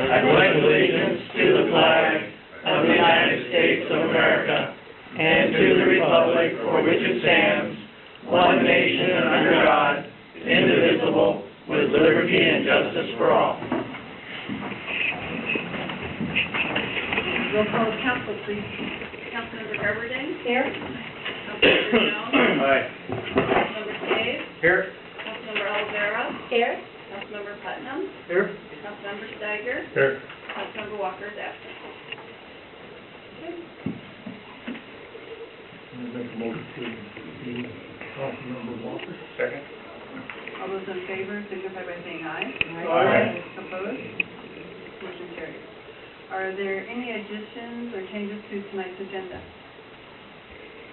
I pledge allegiance to the flag of the United States of America and to the republic for which it stands, one nation under God, indivisible, with liberty and justice for all. Roll call of council, please. Councilmember Gerberding? Here. Councilmember Jones? Aye. Councilmember Cave? Here. Councilmember Olivera? Here. Councilmember Putnam? Here. Councilmember Steiger? Here. Councilmember Walker is absent. Make a motion to receive Councilmember Walker. Second. All those in favor signify by saying aye. Aye. Opposed? Motion carries. Are there any additions or changes to tonight's agenda?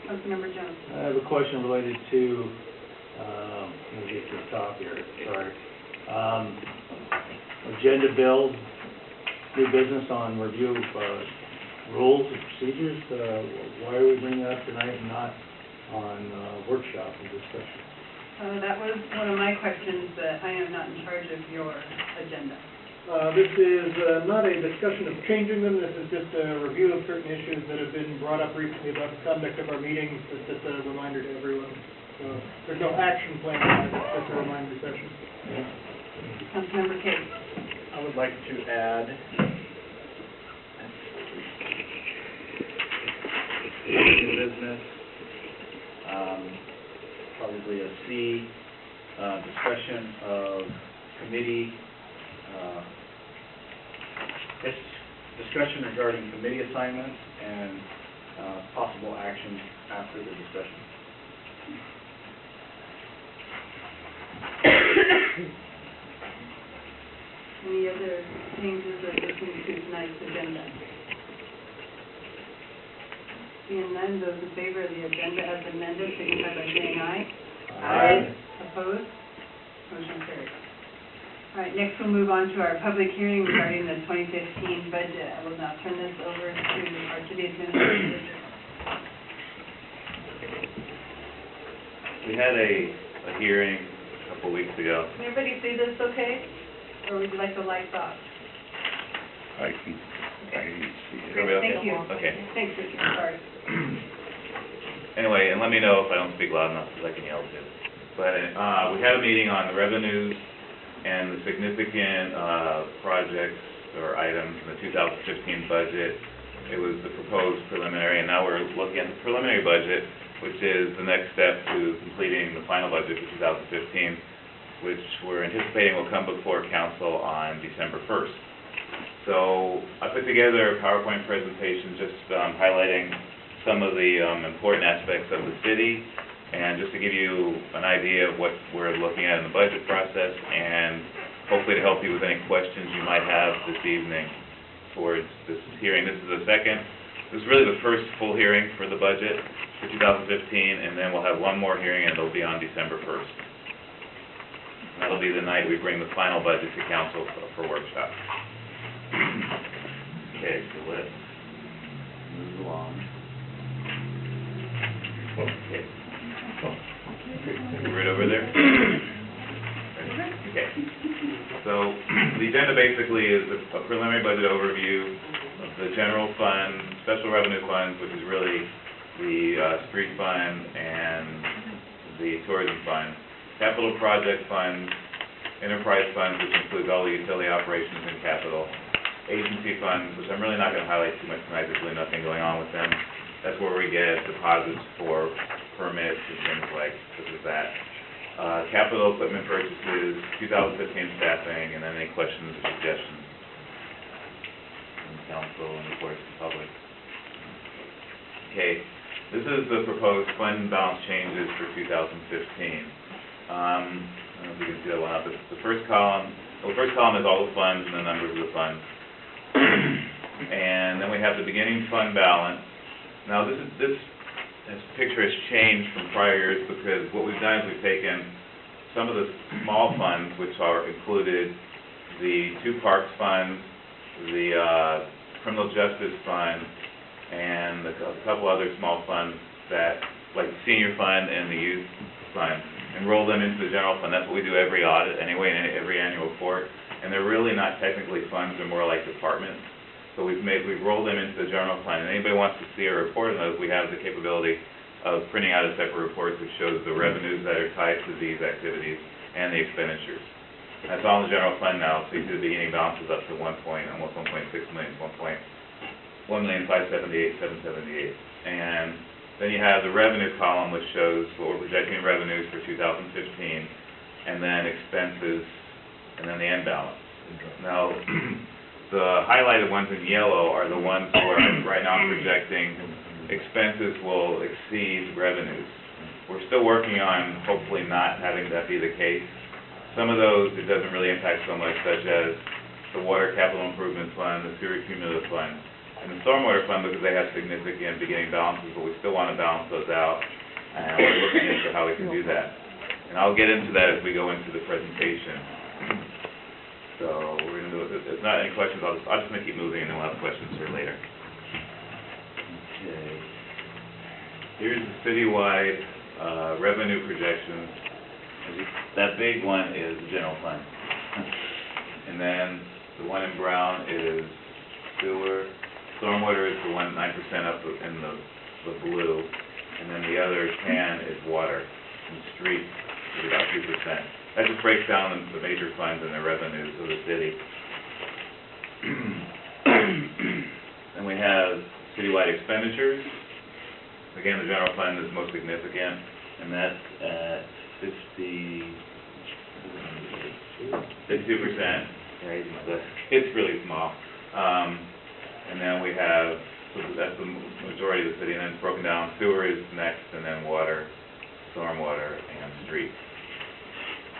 Councilmember Jones. I have a question related to, let me get to the top here, sorry. Agenda bill, new business on review of rules and procedures. Why are we bringing that up tonight and not on workshop and discussion? That was one of my questions, but I am not in charge of your agenda. This is not a discussion of changing them. This is just a review of certain issues that have been brought up recently about the conduct of our meetings. It's just a reminder to everyone. So there's no action plan. It's just a reminder session. Councilmember Cave. I would like to add business, probably a C, discussion of committee, discussion regarding committee assignments and possible action after the discussion. Any other changes or additions to tonight's agenda? Seeing none, those in favor of the agenda as amended signify by saying aye. Aye. Opposed? Motion carries. All right, next we'll move on to our public hearing regarding the 2015 budget. I will now turn this over to our city administrator. We had a hearing a couple weeks ago. Can everybody see this okay? Or would you like the lights off? I can see it. Great, thank you. Okay. Thanks, Richard, sorry. Anyway, and let me know if I don't speak loud enough because I can yell too. But we had a meeting on the revenues and the significant projects or items in the 2015 budget. It was the proposed preliminary, and now we're looking at the preliminary budget, which is the next step to completing the final budget for 2015, which we're anticipating will come before council on December 1st. So I put together a PowerPoint presentation just highlighting some of the important aspects of the city, and just to give you an idea of what we're looking at in the budget process, and hopefully to help you with any questions you might have this evening towards this hearing. This is really the first full hearing for the budget for 2015, and then we'll have one more hearing, and it'll be on December 1st. And that'll be the night we bring the final budget to council for workshop. Okay, so let's move along. Okay. Right over there? Okay. So the agenda basically is a preliminary budget overview of the general fund, special revenue funds, which is really the street fund and the tourism fund, capital project funds, enterprise funds, which includes all the utility operations and capital, agency funds, which I'm really not going to highlight too much tonight. There's really nothing going on with them. That's where we get deposits for permits and things like that. Capital equipment purchases, 2015 staffing, and then any questions or suggestions from the council and of course the public. Okay, this is the proposed fund balance changes for 2015. I don't know if you can see that one up. The first column is all the funds and the numbers of the funds. And then we have the beginning fund balance. Now this picture has changed from prior years because what we've done is we've taken some of the small funds, which are included the two parks funds, the criminal justice fund, and a couple other small funds that, like the senior fund and the youth fund, and roll them into the general fund. That's what we do every audit anyway, and every annual report. and they're really not technically funds, they're more like departments. So we've rolled them into the general fund, and anybody wants to see a report on those, we have the capability of printing out a separate report that shows the revenues that are tied to these activities and the expenditures. That's all in the general fund now, so you see the beginning balance is up to almost 1.6 million, 1,578,778. And then you have the revenue column, which shows what we're projecting in revenues for 2015, and then expenses, and then the end balance. Now, the highlighted ones in yellow are the ones where right now I'm projecting expenses will exceed revenues. We're still working on hopefully not having that be the case. Some of those it doesn't really impact so much, such as the Water Capital Improvement Fund, the Sewer Cumulative Fund, and the Stormwater Fund, because they have significant beginning balances, but we still want to balance those out, and we're looking into how we can do that. And I'll get into that as we go into the presentation. So we're going to do it. If not any questions, I'm just going to keep moving, and then we'll have questions here later. Okay. Here's the citywide revenue projections. That big one is the general fund. And then the one in brown is sewer. Stormwater is the one 9% up in the blue. And then the other tan is water. And streets is about 2%. That just breaks down the major funds and the revenues of the city. And we have citywide expenditures. Again, the general fund is most significant, and that's at 52%. It's really small. And then we have, so that's the majority of the city, and then it's broken down. Sewer is next, and then water, stormwater, and streets.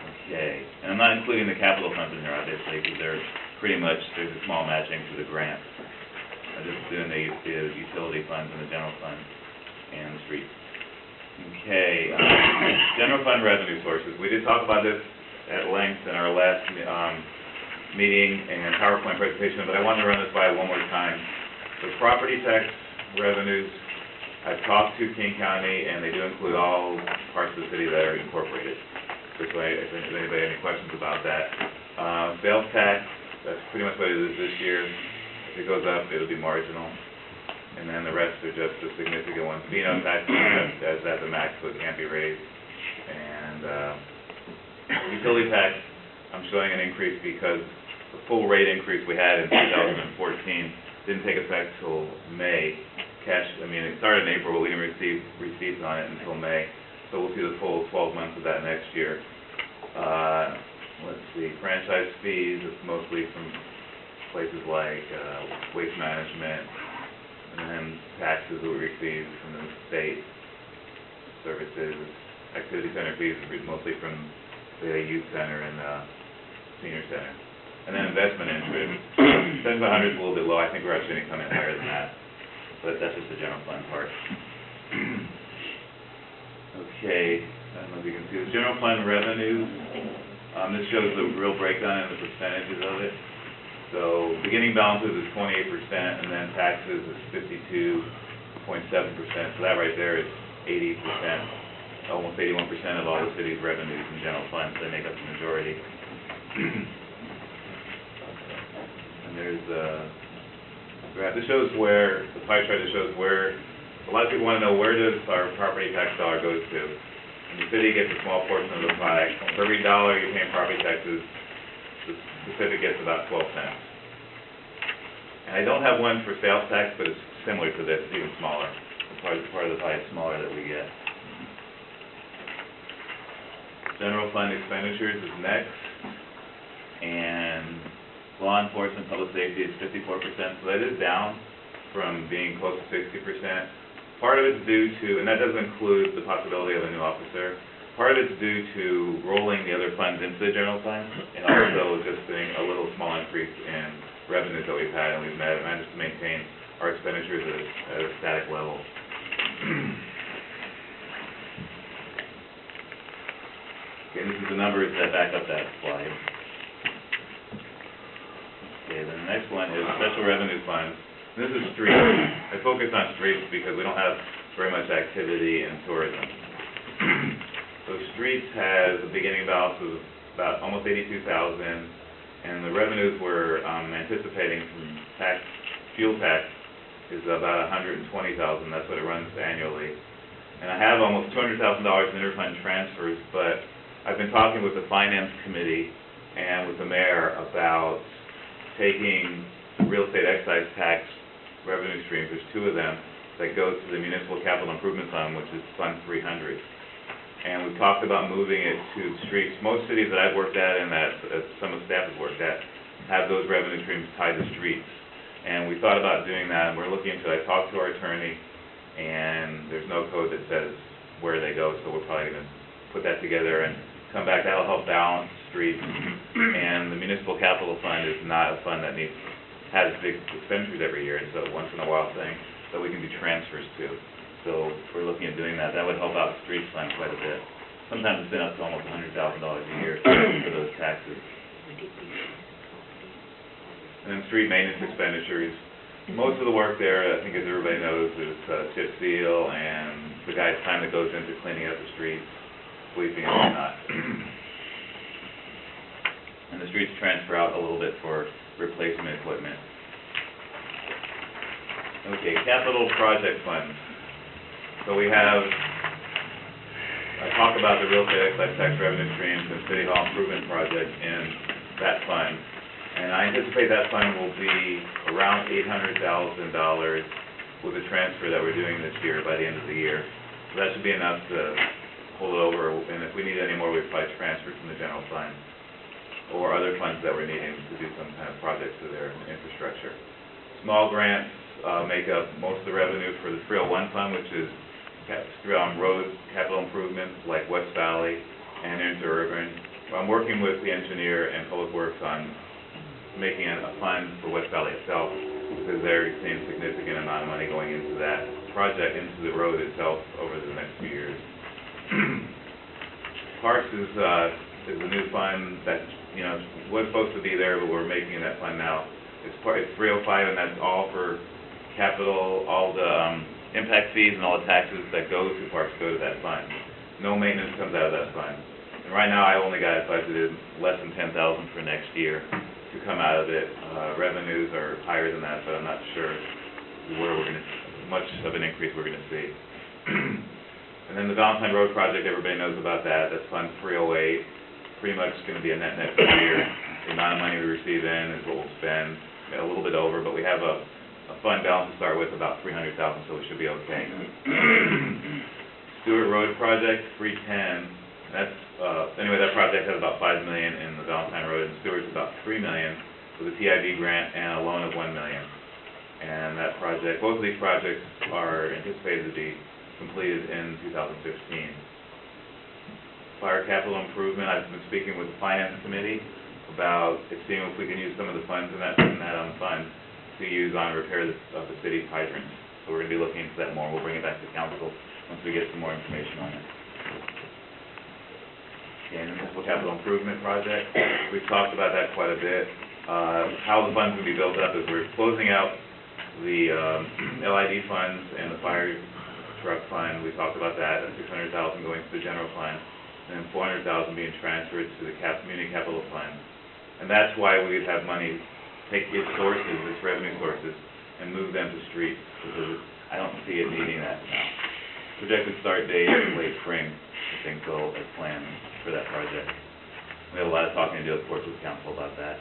Okay, and I'm not including the capital funds in here, obviously, because they're pretty much, there's a small matching to the grant. I'm just doing the utility funds and the general fund and the streets. Okay, general fund revenue sources. We did talk about this at length in our last meeting and PowerPoint presentation, but I wanted to run this by one more time. The property tax revenues, I've talked to King County, and they do include all parts of the city that are incorporated. This way, if anybody has any questions about that. Sales tax, that's pretty much what it is this year. If it goes up, it'll be marginal. And then the rest are just the significant ones. Vino tax is at the max, so it can't be raised. And utility tax, I'm showing an increase because the full rate increase we had in 2014 didn't take effect till May. It started in April, but we didn't receive receipts on it until May. So we'll see the full 12 months of that next year. Let's see, franchise fees, it's mostly from places like waste management, and then taxes that we receive from the state, services, activity center fees, mostly from the youth center and senior center. And then investment interest, 700 is a little bit low. I think we're actually going to come in higher than that, but that's just the general fund part. Okay, I don't know if you can see the general fund revenues. This shows the real breakdown and the percentages of it. So beginning balances is 28%, and then taxes is 52.7%. So that right there is 80%, almost 81% of all the city's revenues in general funds. They make up the majority. And there's the graph. This shows where, the pie chart that shows where, a lot of people want to know, where does our property tax dollar go to? And the city gets a small portion of the pie. For every dollar you pay in property taxes, the Pacific gets about 12 cents. And I don't have one for sales tax, but it's similar to this, it's even smaller. Part of the pie is smaller that we get. General fund expenditures is next. And law enforcement, public safety is 54%, so that is down from being close to 60%. Part of it's due to, and that doesn't include the possibility of a new officer, part of it's due to rolling the other funds into the general fund, and also just being a little small increase in revenues that we've had, and we've managed to maintain our expenditures at a static level. Okay, this is the numbers that back up that slide. Okay, then the next one is special revenue funds. This is streets. I focus on streets because we don't have very much activity in tourism. So streets has a beginning balance of about almost 82,000, And the revenues we're anticipating from fuel tax is about $120,000, that's what it runs annually. And I have almost $200,000 in interfund transfers, but I've been talking with the Finance Committee and with the mayor about taking real estate excise tax revenue streams, there's two of them, that go to the Municipal Capital Improvement Fund, which is Fund 300. And we've talked about moving it to streets. Most cities that I've worked at and that some of the staff has worked at have those revenue streams tied to streets. And we thought about doing that, and we're looking into it. I talked to our attorney, and there's no code that says where they go, so we're probably going to put that together and come back. That'll help balance streets. And the Municipal Capital Fund is not a fund that has big expenditures every year. It's a once in a while thing that we can do transfers to. So if we're looking at doing that, that would help out the streets fund quite a bit. Sometimes it's been up to almost $100,000 a year for those taxes. And then street maintenance expenditures. Most of the work there, I think as everybody knows, is chip seal and the guy's time that goes into cleaning up the streets, sweeping and whatnot. And the streets transfer out a little bit for replacement equipment. Okay, capital project funds. So we have, I talk about the real estate excise tax revenue streams and city hall improvement project in that fund. And I anticipate that fund will be around $800,000 with the transfer that we're doing this year by the end of the year. So that should be enough to hold it over, and if we need any more, we'd probably transfer from the general fund or other funds that we're needing to do some kind of projects to their infrastructure. Small grants make up most of the revenue for the 301 fund, which is road capital improvements like West Valley and interurban. I'm working with the engineer and Public Works on making a fund for West Valley itself, because they're seeing a significant amount of money going into that project, into the road itself over the next few years. Parks is a new fund that, was supposed to be there, but we're making that fund now. It's 305, and that's all for capital, all the impact fees and all the taxes that go to parks go to that fund. No maintenance comes out of that fund. And right now, I only got it budgeted less than $10,000 for next year to come out of it. Revenues are higher than that, but I'm not sure where much of an increase we're going to see. And then the Valentine Road project, everybody knows about that. That's Fund 308. Pretty much going to be a net for the year. The amount of money we receive in is what we'll spend, a little bit over, but we have a fund balance to start with, about $300,000, so we should be okay. Stewart Road project, 310. That's anyway, that project has about $5 million in the Valentine Road, and Stewart's about $3 million with a TIB grant and a loan of $1 million. And that project, both of these projects are anticipated to be completed in 2015. Fire capital improvement, I've been speaking with the Finance Committee about seeing if we can use some of the funds in that fund to use on repair of the city's hydrants. So we're going to be looking into that more. We'll bring it back to council once we get some more information on it. Okay, and the municipal capital improvement project, we've talked about that quite a bit. How the funds will be built up is we're closing out the LID funds and the fire truck fund. We talked about that, and $600,000 going to the general fund, and then $400,000 being transferred to the community capital fund. And that's why we would have money take its sources, its revenue sources, and move them to streets, because I don't see it needing that now. Projected start date is late spring, I think, go as planned for that project. We have a lot of talking to do, of course, with council about that.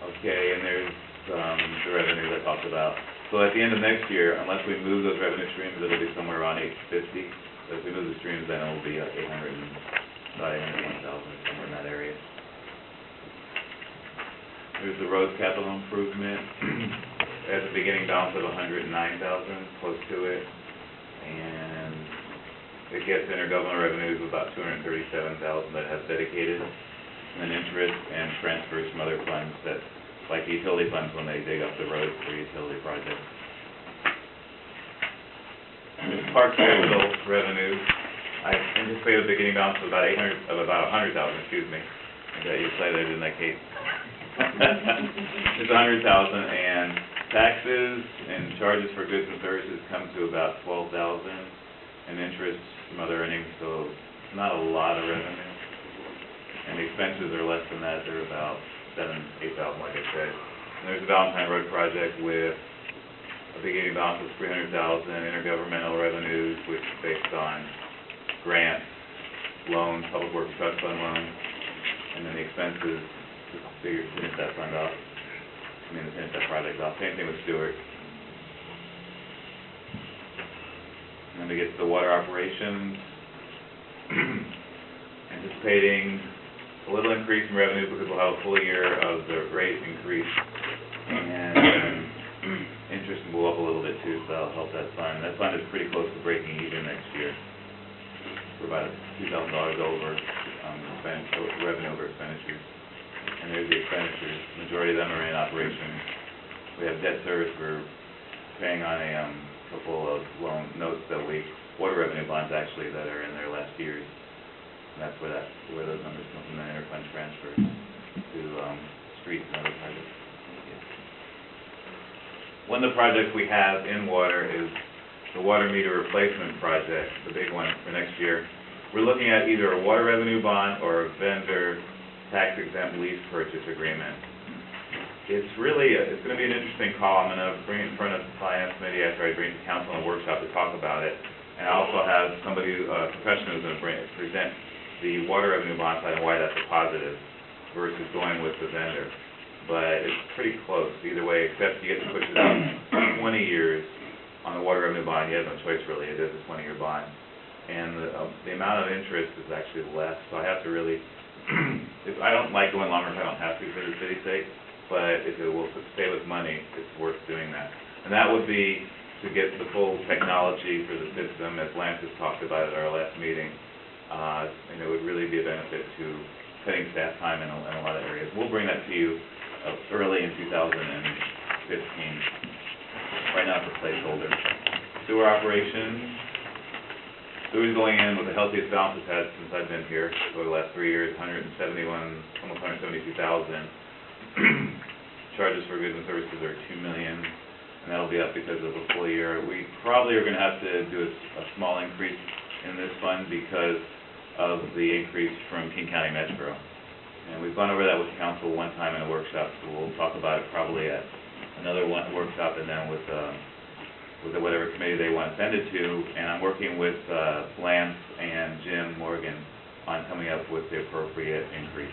Okay, and there's the revenues I talked about. So at the end of next year, unless we move those revenue streams, it'll be somewhere around $850. So if we move the streams, then it'll be about $801,000, somewhere in that area. There's the roads capital improvement. At the beginning balance of $109,000, close to it. And it gets intergovernmental revenues of about $237,000 that has dedicated, and then interest and transfers from other funds that, like utility funds when they dig up the roads for utility projects. Parks capital revenues, I anticipate a beginning balance of about $100,000, excuse me. I got you excited in that case. It's $100,000, and taxes and charges for goods and services come to about $12,000, and interest from other earnings, so not a lot of revenue. And the expenses are less than that. They're about $8,000, like I said. And there's a Valentine Road project with a beginning balance of $300,000, intergovernmental revenues, which is based on grants, loans, public works trust fund loans, and then the expenses to finish that fund off. To finish that project off. Same thing with Stewart. And then we get to the water operations. Anticipating a little increase in revenue because we'll have a full year of the rate increase, and interest will go up a little bit too, so that'll help that fund. That fund is pretty close to breaking even next year. We're about $2,000 over revenue over expenditures. And there's the expenditures. Majority of them are in operations. We have debt service. We're paying on a couple of loan notes that water revenue bonds actually that are in their last years. And that's where those numbers come from, the interfund transfers to streets and other projects. One of the projects we have in water is the water meter replacement project, the big one for next year. We're looking at either a water revenue bond or a vendor tax exempt lease purchase agreement. It's going to be an interesting call. I'm going to bring it in front of the finance committee after I bring it to council in a workshop to talk about it. And I also have somebody, a professional, who's going to present the water revenue bond side and why that's a positive versus going with the vendor. But it's pretty close either way, except you get to push it out 20 years on the water revenue bond. You have no choice really. It is a 20-year bond. And the amount of interest is actually less. So I have to really, I don't like going longer if I don't have to for the city's sake, but if it will stay with money, it's worth doing that. And that would be to get the full technology for the system, as Lance has talked about at our last meeting. And it would really be a benefit to cutting staff time in a lot of areas. We'll bring that to you early in 2015. Right now it's a placeholder. Sewer operations. Sewer's going in with the healthiest balance it's had since I've been here over the last 3 years, almost 172,000. Charges for goods and services are $2 million, and that'll be up because of a full year. We probably are going to have to do a small increase in this fund because of the increase from King County Metro. And we've gone over that with council one time in a workshop, so we'll talk about it probably at another workshop and then with whatever committee they want to send it to. And I'm working with Lance and Jim Morgan on coming up with the appropriate increase.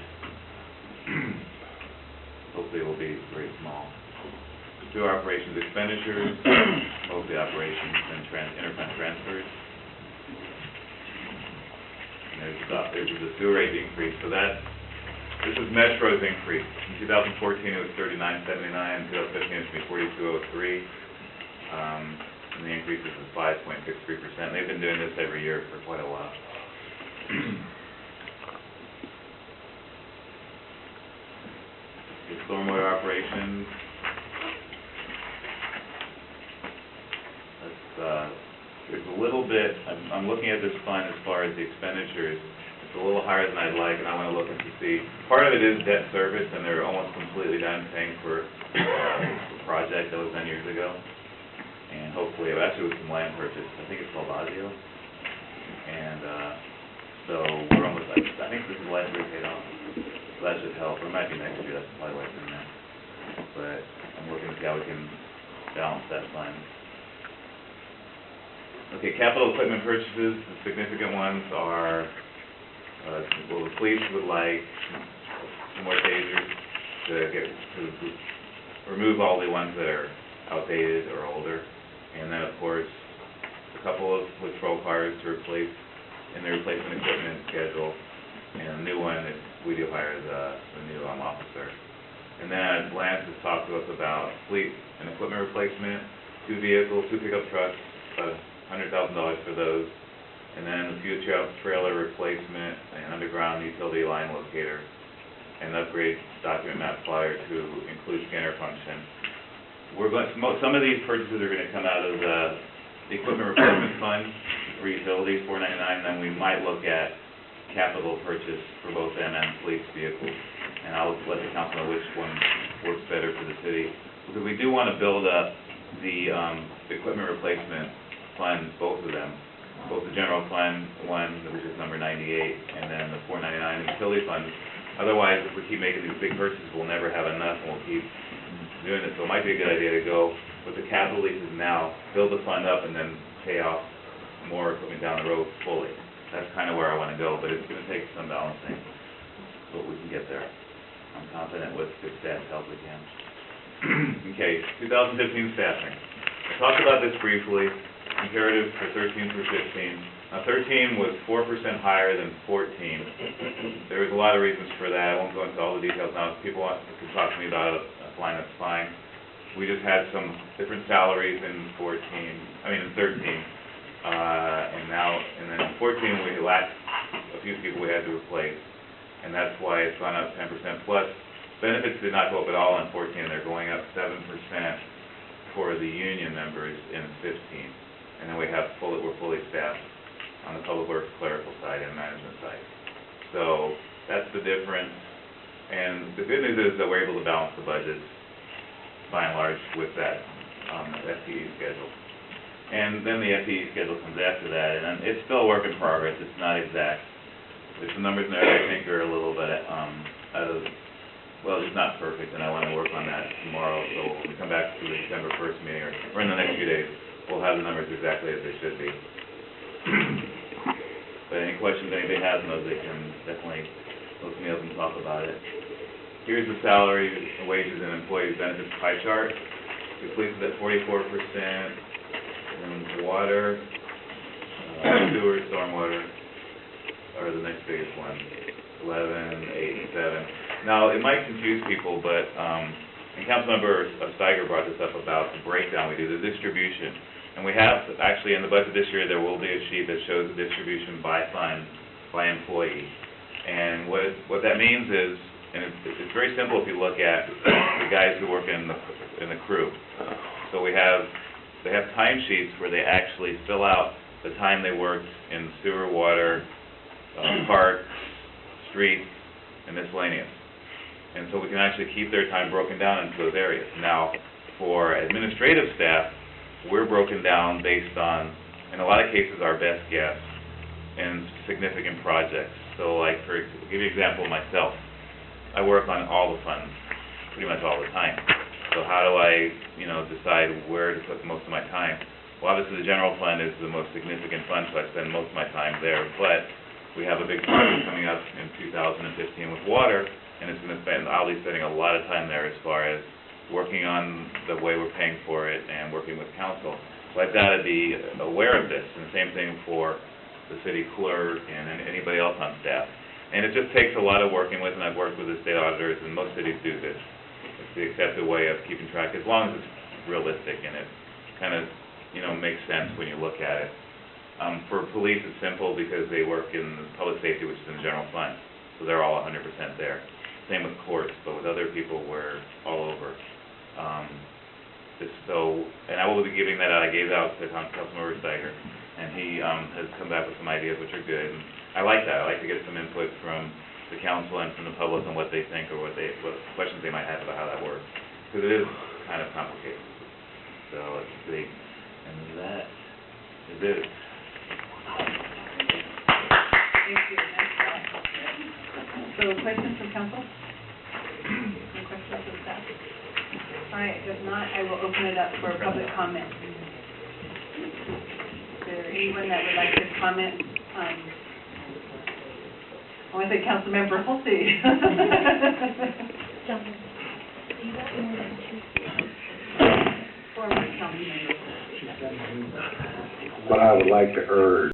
Hopefully it will be very small. Sewer operations expenditures, mostly operations and interfund transfers. And there's the sewer rate increase. So this is Metro's increase. In 2014 it was $39.79. In 2015 it's going to be $42.03. And the increase is 5.63%. They've been doing this every year for quite a while. The stormwater operations. There's a little bit, I'm looking at this fund as far as the expenditures. It's a little higher than I'd like, and I want to look and see. Part of it is debt service, and they're almost completely done paying for a project that was done years ago. And hopefully, actually with some land purchase, I think it's called Audio. And so we're almost, I think this is last year paid off. So that should help. Or it might be next year, that's probably what's in there. But I'm looking to see how we can balance that fund. Okay, capital equipment purchases, the significant ones are, well, the police would like some more tasers to remove all the ones that are outdated or older. And then, of course, a couple of patrol cars to replace in the replacement equipment schedule. And a new one that we do hire the new officer. And then Lance has talked to us about fleet and equipment replacement, 2 vehicles, 2 pickup trucks, $100,000 for those. And then a few trailer replacement and underground utility line locator. And upgrade document map flyer to include scanner function. Some of these purchases are going to come out of the equipment replacement fund for utilities, $499, and then we might look at capital purchase for both them and police vehicles. And I'll let the council know which one works better for the city. Because we do want to build up the equipment replacement funds, both of them. Both the general fund one, which is number 98, and then the $499 utility fund Otherwise, if we keep making these big purchases, we'll never have enough, and we'll keep doing it. So it might be a good idea to go with the capital leases now, build the fund up, and then pay off more equipment down the road fully. That's kind of where I want to go, but it's going to take some balancing, but we can get there. I'm confident with good staff help we can. Okay, 2015 staffing. I talked about this briefly, comparative for 13 through 15. Now, 13 was 4% higher than 14. There was a lot of reasons for that. I won't go into all the details now. If people can talk to me about it offline, that's fine. We just had some different salaries in 13. And then in 14, we lacked a few people we had to replace. And that's why it's gone up 10% plus. Benefits did not go up at all in 14. They're going up 7% for the union members in 15. And then we're fully staffed on the public works clerical side and management side. So that's the difference. And the good news is that we're able to balance the budgets by and large with that FTE schedule. And then the FTE schedule comes after that, and it's still a work in progress. It's not exact. There's some numbers in there that I think are a little bit it's not perfect, and I want to work on that tomorrow. So when we come back to the December 1st meeting, or in the next few days, we'll have the numbers exactly as they should be. But any questions anybody has on those, they can definitely look me up and talk about it. Here's the salary, wages, and employee benefits pie chart. The police is at 44%, and water, sewer, stormwater are the next biggest one, 11, 8, and 7. Now, it might confuse people, but, and Councilmember Steiger brought this up about the breakdown we do, the distribution. And we have, actually, in the budget this year, there will be a sheet that shows the distribution by fund, by employee. And what that means is, and it's very simple if you look at the guys who work in the crew. So they have timesheets where they actually fill out the time they worked in sewer, water, parks, streets, and miscellaneous. And so we can actually keep their time broken down into those areas. Now, for administrative staff, we're broken down based on, in a lot of cases, our best guess in significant projects. So like, to give you an example of myself, I work on all the funds, pretty much all the time. So how do I, decide where to put most of my time? Well, obviously the general fund is the most significant fund, so I spend most of my time there. But we have a big project coming up in 2015 with water, and I'll be spending a lot of time there as far as working on the way we're paying for it and working with council. So I've got to be aware of this, and the same thing for the city clerk and anybody else on staff. And it just takes a lot of working with, and I've worked with the state auditors, and most cities do this. It's the accepted way of keeping track, as long as it's realistic and it kind of, makes sense when you look at it. For police, it's simple because they work in public safety, which is in the general fund, so they're all 100% there. Same with courts, but with other people, we're all over. And I will be giving that out. I gave out to Councilmember Steiger, and he has come back with some ideas which are good. And I like that. I like to get some input from the council and from the public on what they think or what questions they might have about how that works, because it is kind of complicated. So let's see, and that is it. Thank you. So questions from council? Any questions from staff? All right, if not, I will open it up for public comment. Is there anyone that would like to comment? I want to say Councilmember Hulsey. Former council member. What I would like to urge